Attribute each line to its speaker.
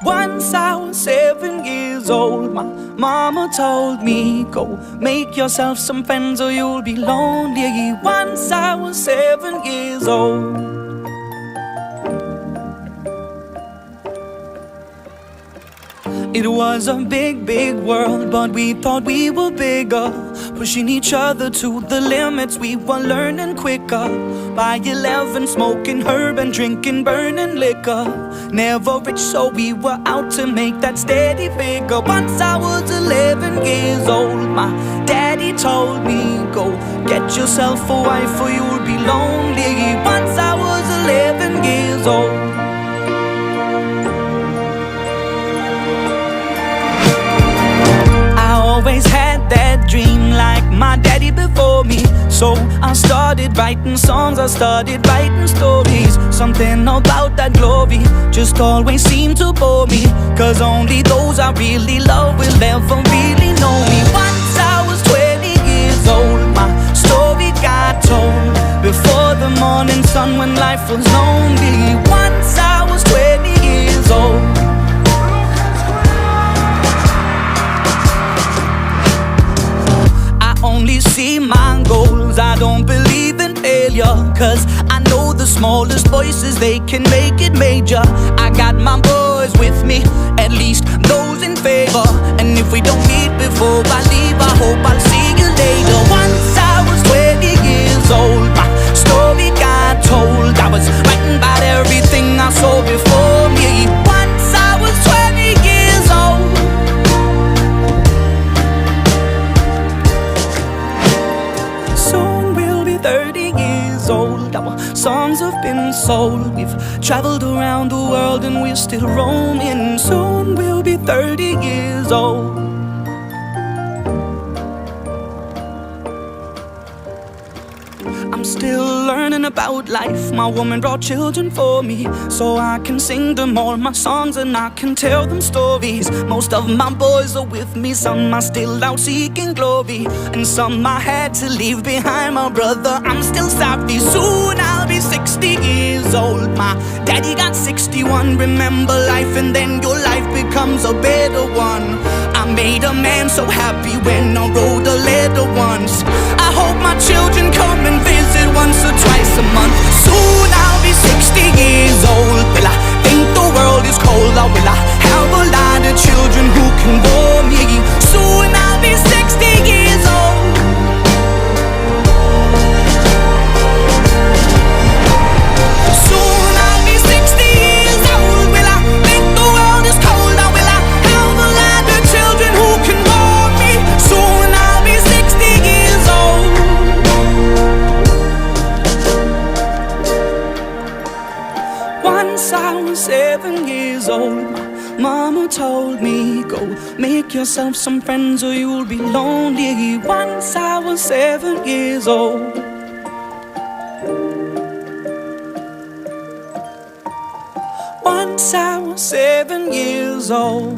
Speaker 1: Once I was 7 years old, my mama told me, go make yourself some friends or you'll be lonely. Once I was 7 years old. It was a big, big world, but we thought we were bigger, pushing each other to the limits. We were learning quicker. By 11, smoking herb and drinking burning liquor. Never rich, so we were out to make that steady figure. Once I was 11 years old, my daddy told me, go get yourself a wife or you'll be lonely. Once I was 11 years old. Always had that dream like my daddy before me. So I started writing songs, I started writing stories. Something about that glory just always seemed to bore me, 'cause only those I really love will ever really know me. Once I was 20 years old, my story got told before the morning sun when life was lonely. Once I was 20 years old. Only see my goals, I don't believe in failure, 'cause I know the smallest voices, they can make it major. I got my boys with me, at least those in favor. And if we don't meet before I leave, I hope I'll see you later. Once I was 20 years old, my story got told. I was writing about everything I saw before me. Once I was 20 years old. Soon we'll be 30 years old. Our songs have been sold. We've traveled around the world and we're still roaming. Soon we'll be 30 years old. I'm still learning about life. My woman brought children for me, so I can sing them all my songs and I can tell them stories. Most of my boys are with me, some are still out seeking glory, and some I had to leave behind. My brother, I'm still sorry. Soon I'll be 60 years old. My daddy got 61. Remember life and then your life becomes a better one. I made a man so happy when I wrote a letter once. I hope my children come and visit once or twice a month. Soon I'll be 60 years old. Will I think the world is cold, or will I have a lot of children who can bore me? Soon I'll be 60 years old. Soon I'll be 60 years old. Will I think the world is cold, or will I have a lot of children who can bore me? Soon I'll be 60 years old. Once I was 7 years old, my mama told me, go make yourself some friends or you'll be lonely. Once I was 7 years old. Once I was 7 years old.